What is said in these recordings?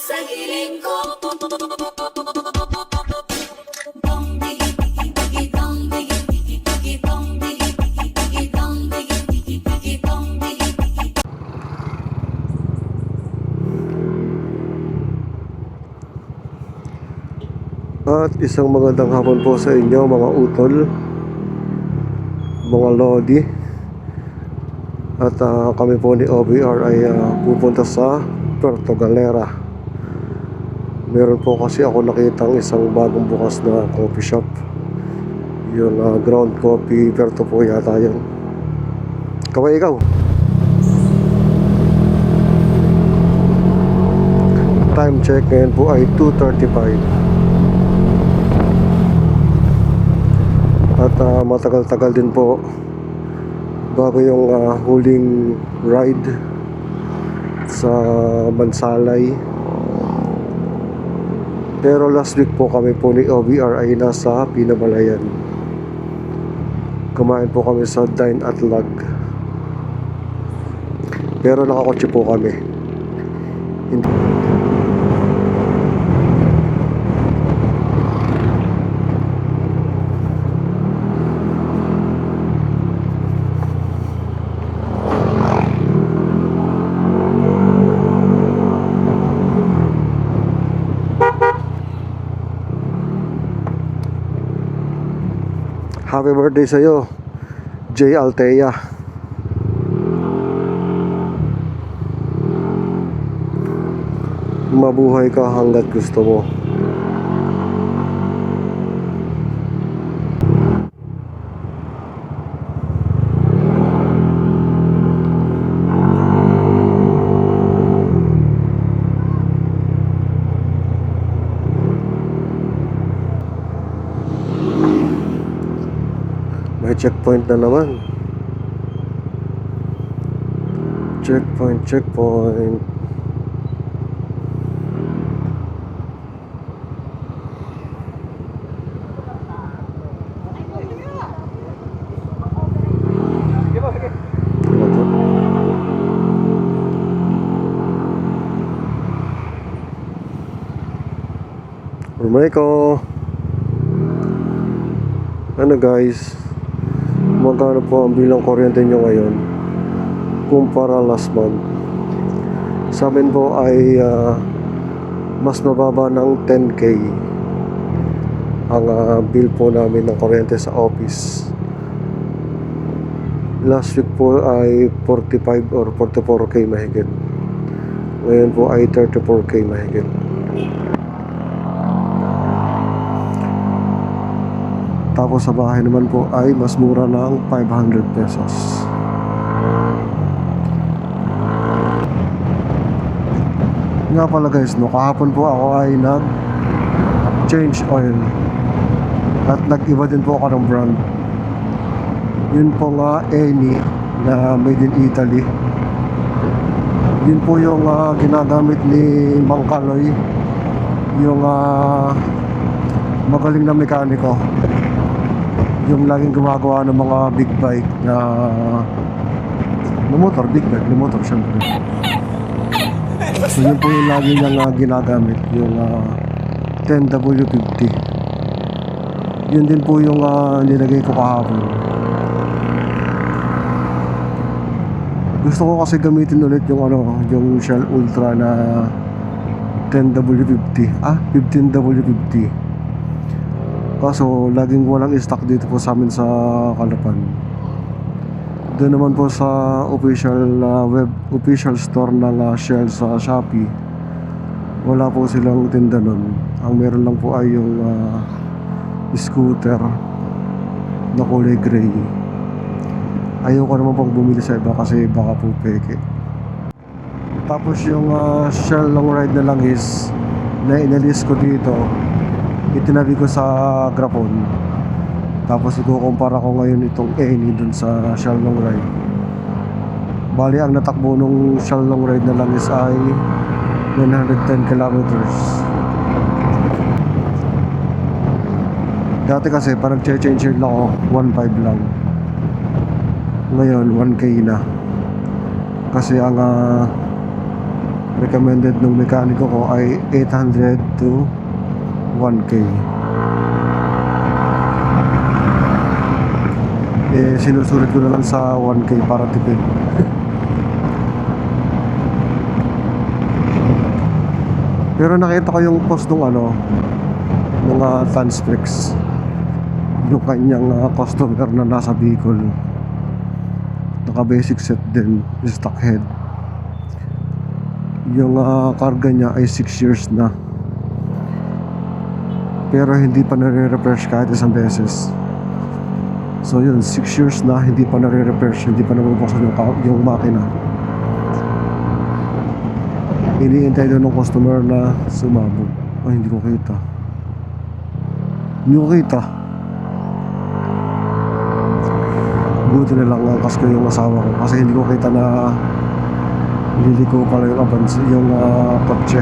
sa hiling ko. Dong digi digi digi dong digi digi digi dong digi digi digi dong digi digi digi dong digi digi. At isang magandang hapon po sa inyo mga utol, mga lodi. At kami po ni OBR ay pupunta sa Puerto Galera. Meron po kasi ako nakitang isang bagong bukas na coffee shop. Yung Ground Coffee Puerto po yata yun. Kaway ikaw. Time check ngayon po ay 2:35. At matagal-tagal din po bago yung huling ride sa Mansalay. Pero last week po kami po ni OBR ay nasa Pinamalayan. Kumain po kami sa Dine at Lag. Pero nakakotse po kami. Happy birthday sa'yo, Jay Altea. Mabuhay ka hanggat gusto mo. May checkpoint na naman. Checkpoint. Rumeko. Ano guys? Magkano po ang bilang kuryente nyo ngayon kumpara last month? Sa amin po ay mas mababa ng 10K ang bill po namin ng kuryente sa office. Last week po ay 45 or 44K mahigit. Ngayon po ay 34K mahigit. Tapos sa bahay naman po ay mas mura ng 500 pesos. Nga pala guys, no, kahapon po ako ay nag-change oil. At nag-iba din po ako ng brand. Yun po nga Eni na made in Italy. Yun po yung ginagamit ni Mang Kaloy, yung magaling na mekaniko, yung laging gumagawa ng mga big bike na motor, big bike, na motor syempre. So yun po yung lagi niyang ginagamit, yung 10W50. Yun din po yung nilagay ko kahapon. Gusto ko kasi gamitin ulit yung yung Shell Ultra na 10W50, 15W50. Kaso laging walang stock dito po sa amin sa Calapan. Doon naman po sa official store ng Shell sa Shopee, wala po silang tinda nun. Ang meron lang po ay yung scooter na kulay gray. Ayoko naman pong bumili sa iba kasi baka po peke. Tapos yung Shell long ride na langis na inalis ko dito, itinabi ko sa Grapon. Tapos ikukumpara ko ngayon itong Eni dun sa Shell long ride. Bali ang natakbo nung Shell long ride na langis ay 910 kilometers. Dati kasi parang change lang ako, 1.5 lang. Ngayon 1K na. Kasi ang recommended ng mekaniko ko ay 800 to 1K. Eh, sinusulit ko na lang sa 1K para tipid. Pero nakita ko yung post ng mga Transpex, yung kanyang customer na nasa Bicol, naka basic set din, stock head. Yung karga niya ay 6 years na, pero hindi pa nare-refresh kahit isang beses. So yun, 6 years na hindi pa nare-refresh, hindi pa nabubuksan yung makina. Iniintay doon ng customer na sumabog. Ay, hindi ko kita. Buti na lang angkas ko yung asawa ko kasi hindi ko kita na liliko pala yung avance, yung kotse.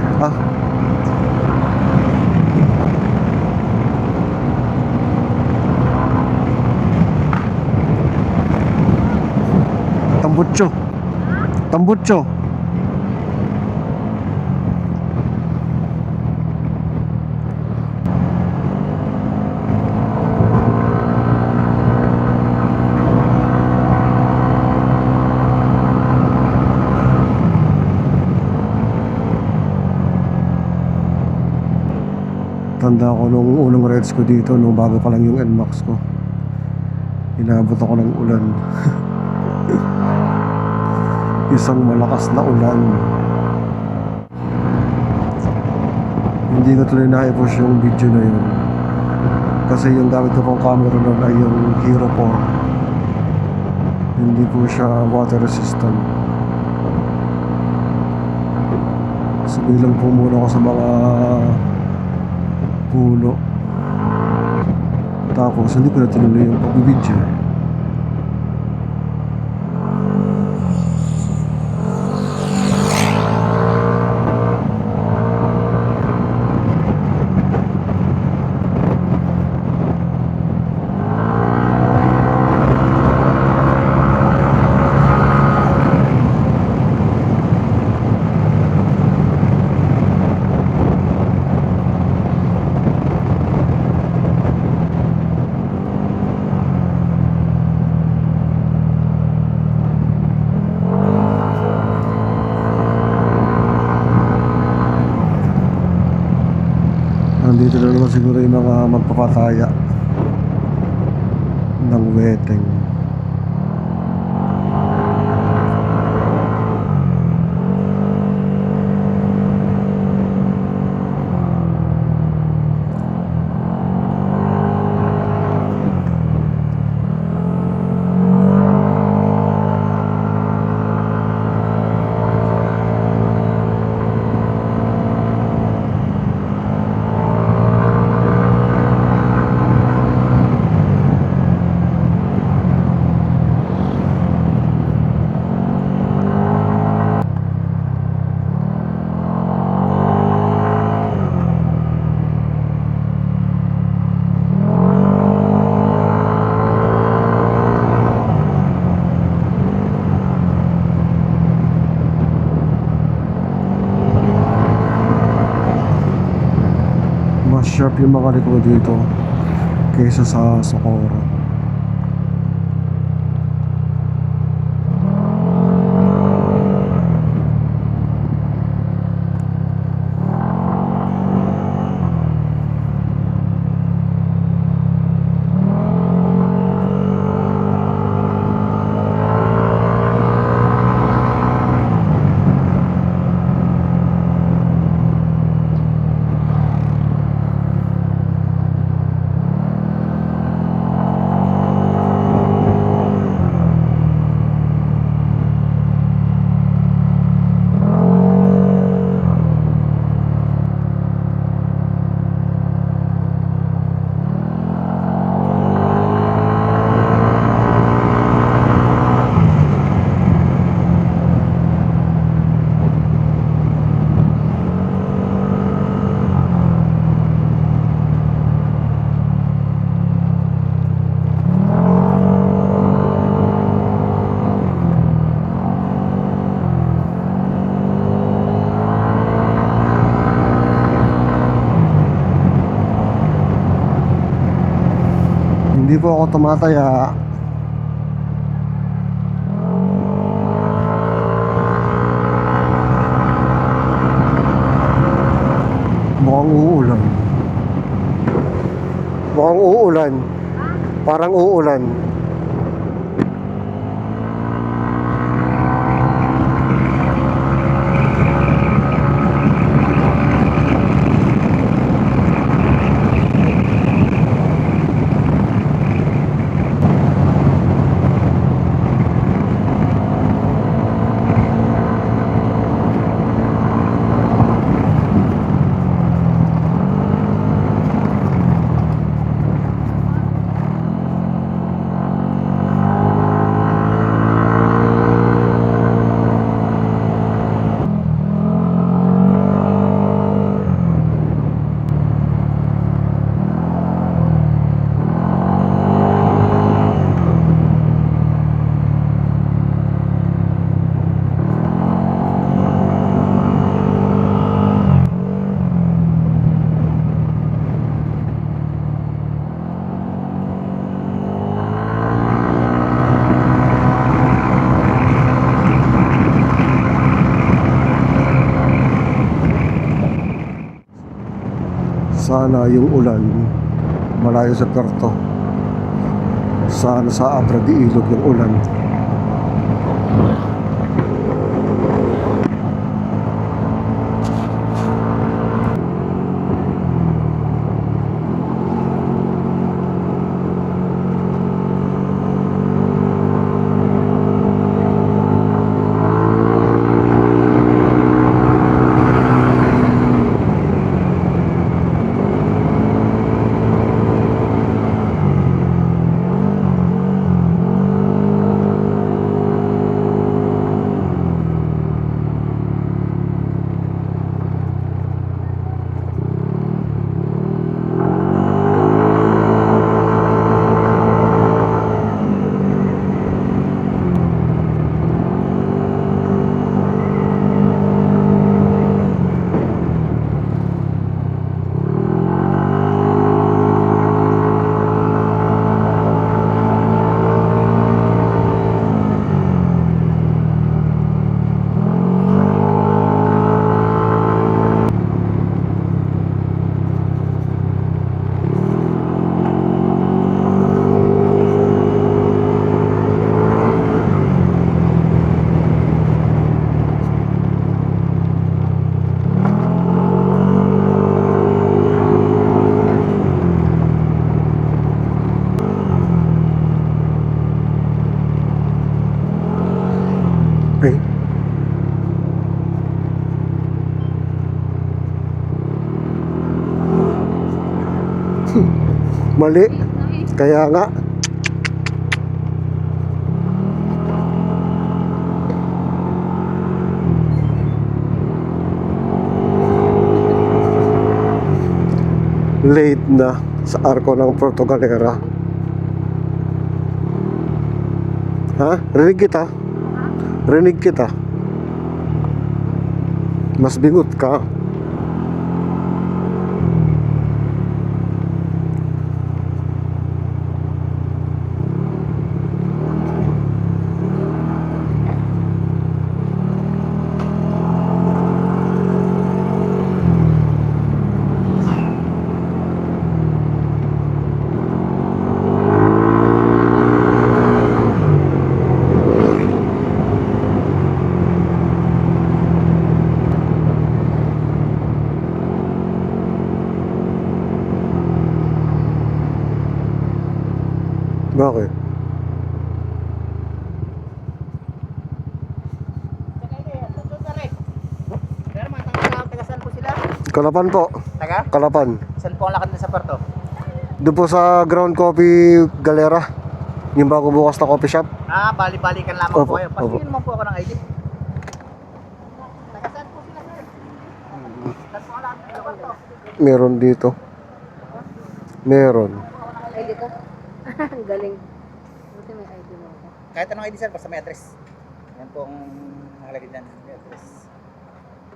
Tambutso. Tanda ko nung unang rides ko dito, nung bago pa lang yung NMAX ko, inabot ako ng ulan. Isang malakas na ulan. Hindi ko tuloy na-i-push yung video na yun kasi yung gamit ko pang camera nun ay yung Hero 4. Hindi po siya water resistant. Sumilang po muna ako sa mga puno, tapos hindi ko na tinuloy yung pagbibidyo. Nandito na naman siguro yung mga magpapataya ng weteng. Mas sharp yung mga liko dito kaysa sa Socorro. Hindi po ako tumataya. Mukhang uulan. Mukhang uulan. Parang uulan. Sana yung ulan malayo sa Puerto. Sana sa Abra de Ilog yung ulan. Eh. Mali. Kaya nga. Late na sa arko ng Puerto Galera. Ha? Rinig kita. Rinig kita. Mas bingot ka. Bakit? Kalapan po. Taga? Kalapan. Saan po ang lakad na sa Puerto? Doon po sa Ground Coffee Galera. Yung bago bukas na coffee shop. Bali-balikan lamang Opo, po kayo. opo. Pasingin naman po ako ng ID. Taga saan po sila, sir? Saan po ang lakad na sa Puerto? Meron dito. Meron. ID ko. Ang galing. Buti may ID mo ako. Kahit anong ID, sir, basta may address. Yan po ang nakalagay dyan. May address.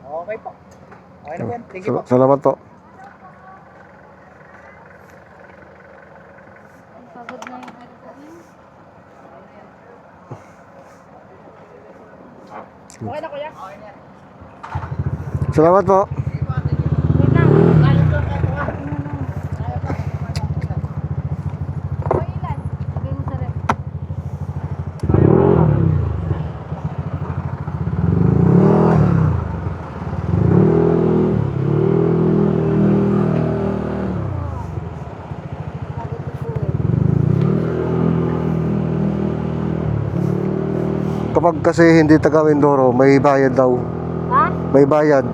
Okay po. Okay na po yan. Thank you po. Salamat po. Pagod na Salamat po. Wait lang. O, ilan? Lagay mo sa rep. Bakit ito eh? Kapag kasi hindi taga Mindoro, may bayad daw. Ha? May bayad.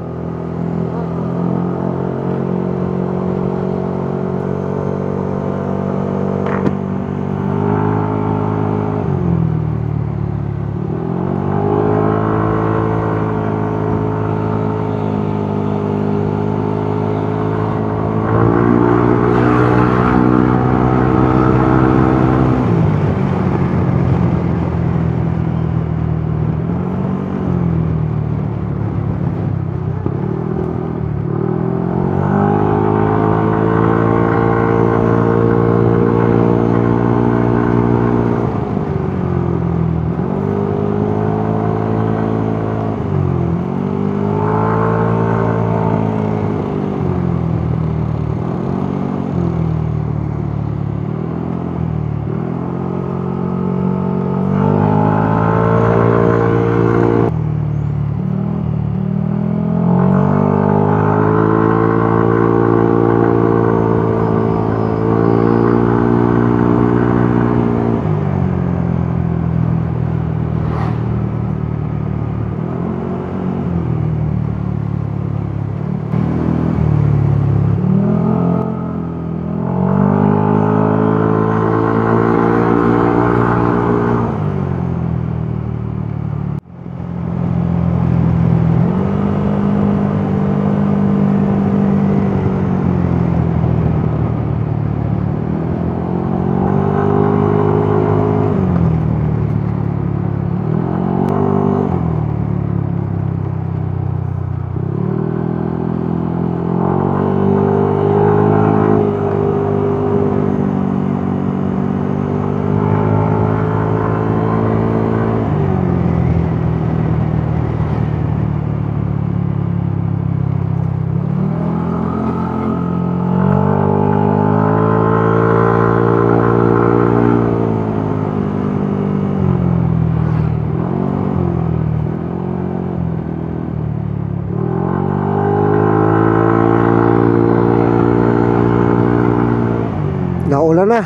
Naulan na.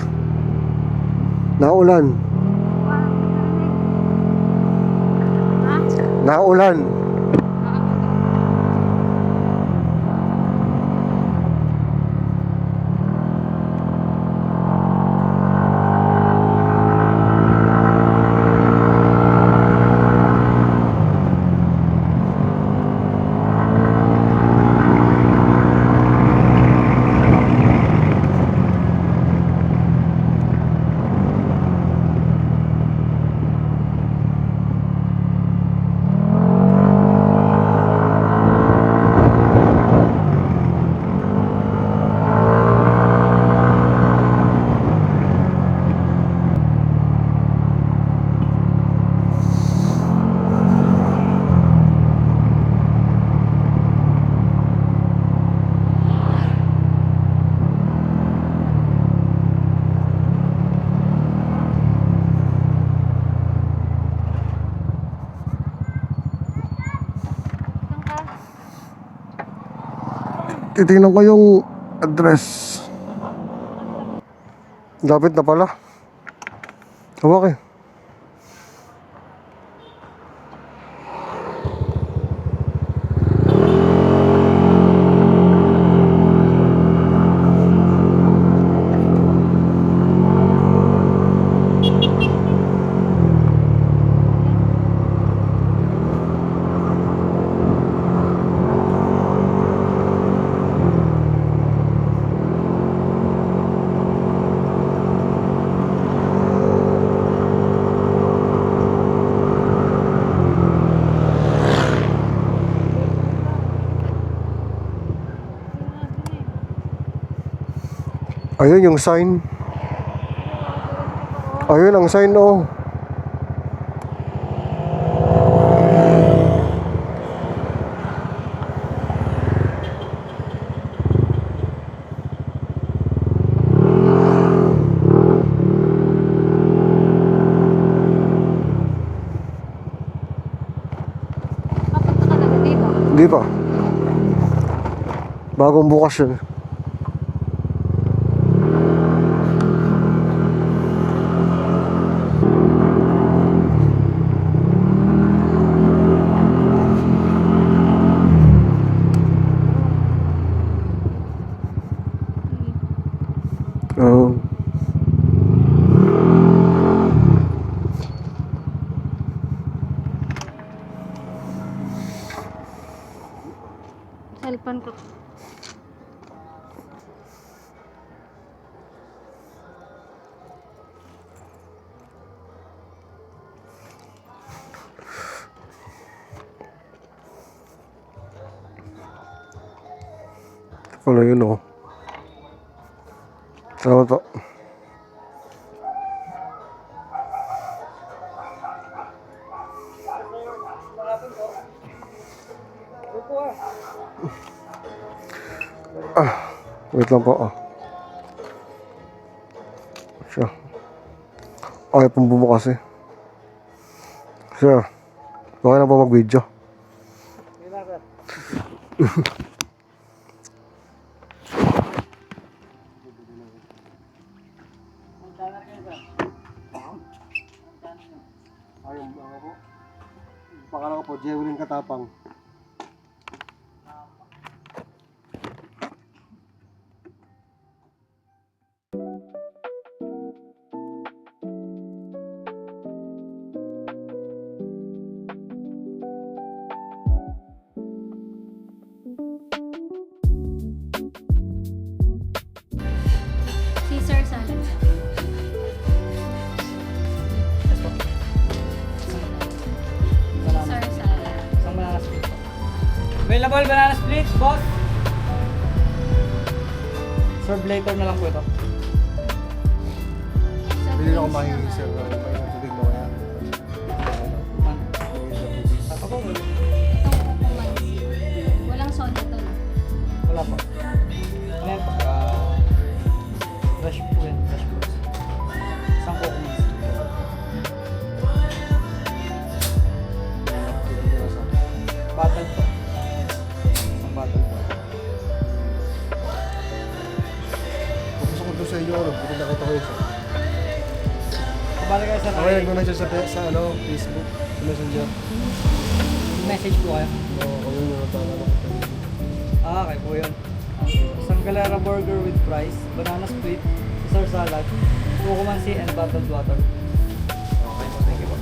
Naulan. Ha? Naulan. Titingnan ko yung address. Lapit na pala. Okay. Ayun yung sign. Ayun ang sign, oh. Hindi pa. Bagong bukas yun. Oh. Cellphone ko. Wala yun oh. Salamat po. Wait lang po. Siya. Okay pong bumukas eh. Siya. Okay na po mag-video. Ayun, ako po. Pakala ko po, Jewelin Katapang. Caesar salad. Caesar salad. Isang banana split po. Available banana split, boss. Serve later na lang po ito. Hindi ako mahingi sir. May tubig mo kaya. Ako po. Itong kukumansi. Walang soda to. No? Wala po. Ano yan po? Fresh po yan. Fresh po. Isang coconuts. Bottle po. Isang bottle po. Gusto ko doon sa inyo, hindi nakita ko yun sir. Kabali kayo sa Okay, nag-muna siya sa ano, Facebook, sa Messenger. message po kayo. Oo, kami yung natawag. Okay po yun. Isang Galera burger with fries, banana split, Caesar salad, kukumansi, and bottled water. Okay po, thank you po.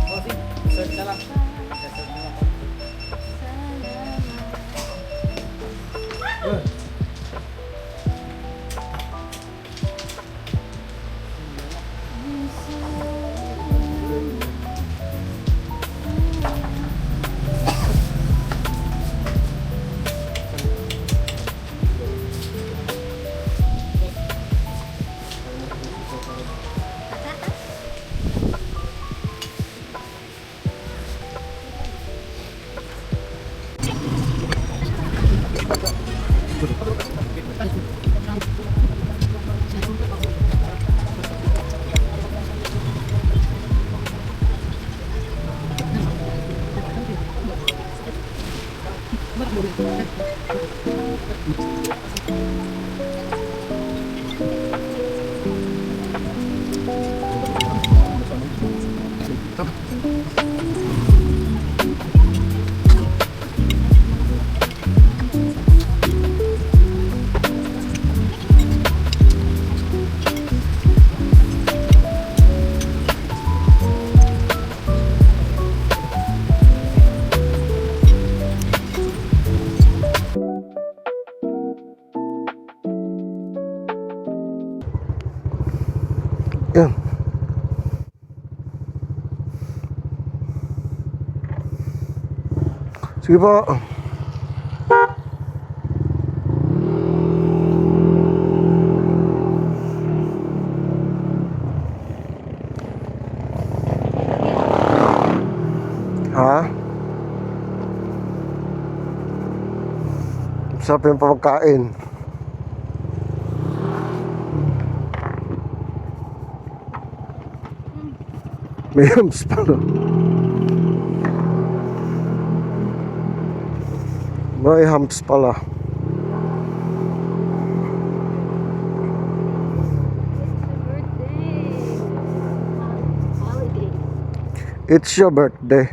Bossing, search na lang. Search na lang po. Yan. Sige po. Ha? Sarap yung pagkain. May hams pala. May hams pala. It's your birthday. Holiday. It's your birthday.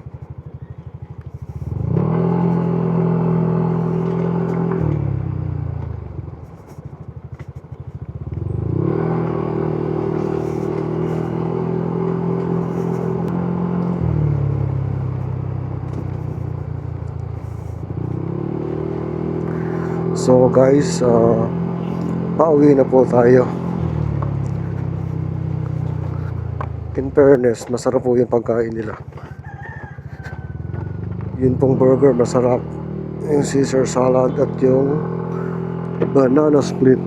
So guys, pauwi na po tayo. In fairness, masarap po yung pagkain nila. Yun pong burger, masarap. Yung Caesar salad at yung banana split.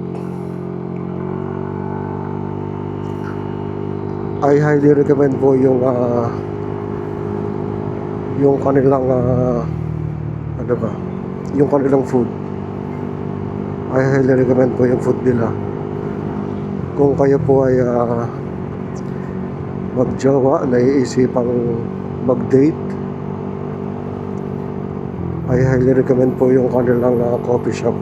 I highly recommend po yung kanilang ano ba? Yung kanilang food. I highly recommend po yung food nila. Kung kayo po ay magjowa, naiisipang mag-date, I highly recommend po yung kanilang coffee shop.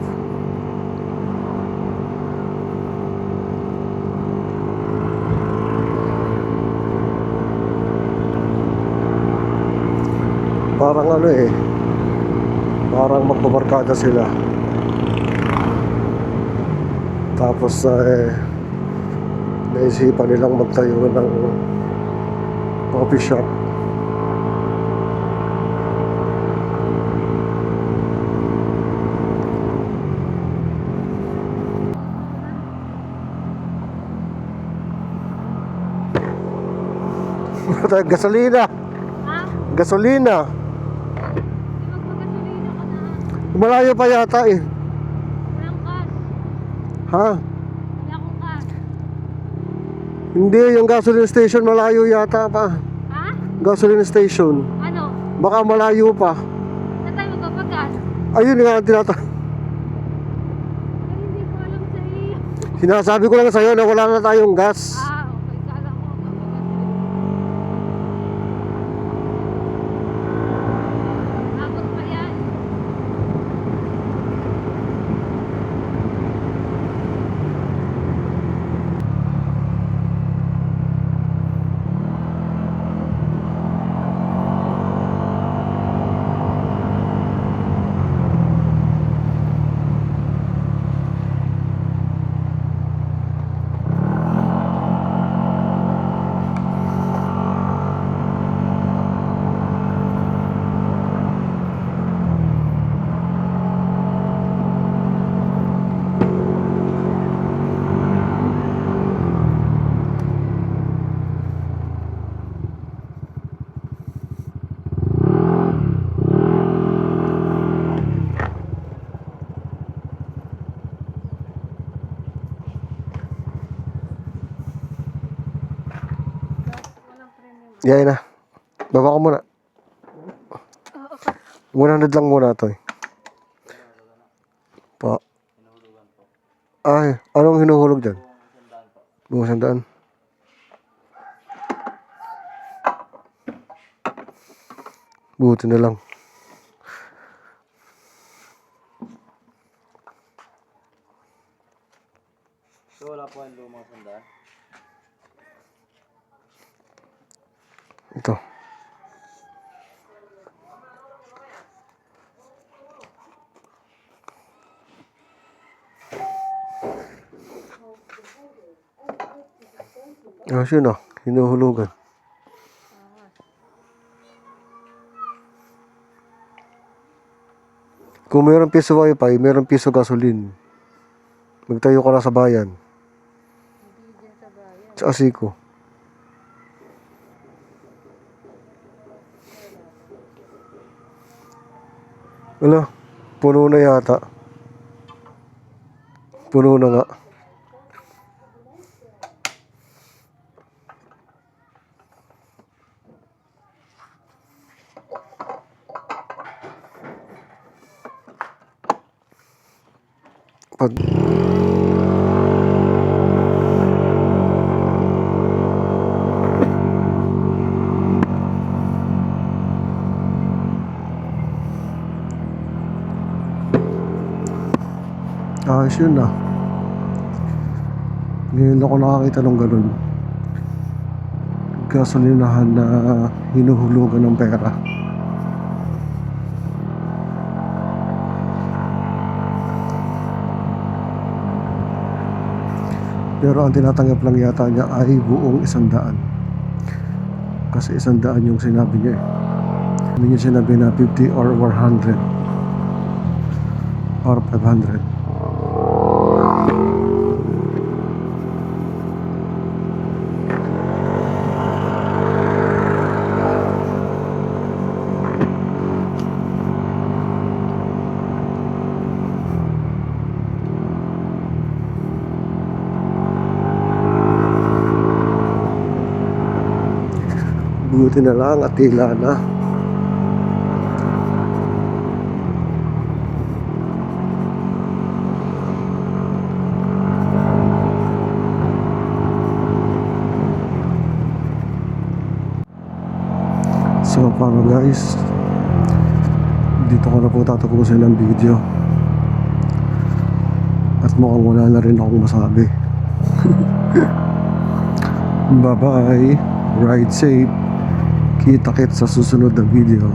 Parang ano eh, parang magbabarkada sila. Tapos naisipan nilang magtayo ng coffee shop. Gasolina. Ha? Gasolina. Di magpagasolina ka na. Malayo pa yata eh. Walang cash. Ha? Wala akong cash. Hindi, yung gasoline station malayo yata pa. Ha? Gasoline station. Ano? Baka malayo pa. Saan tayo magpapagas? Ayun nga ang Ay, hindi ko alam sa iyo. sinasabi ko lang sa'yo na wala na tayong gas. Ah, okay. Kala ko magpapagas. Abot pa yan. Walang premium. Yan na. Baba ko muna. 100 lang muna to eh. Pa. Ay, anong hinuhulog dyan? Buong 100. Buti na lang. So wala po ang lumang sandaan. Ito. Ah, yun ah. Hinuhulugan. Kung mayroong piso wifi, mayroong piso gasolin. Magtayo ka na sa bayan. Hindi dyan sa bayan. Sa Asiko. Wala. Puno na yata. Puno na nga. Pag ayos yun ah. Ngayon ako nakakita ng ganun. Gasolinahan na hinuhulugan ng pera. Pero ang tinatanggap lang yata niya ay buong 100. Kasi 100 yung sinabi niya eh. Hindi niya sinabi na 50 or 100 or 500. Buti na lang at tila na. So paano guys, dito ko na po tatapusin ang video. At mukhang wala na rin akong masabi. Bye bye, ride safe. Kita-kits sa susunod na video.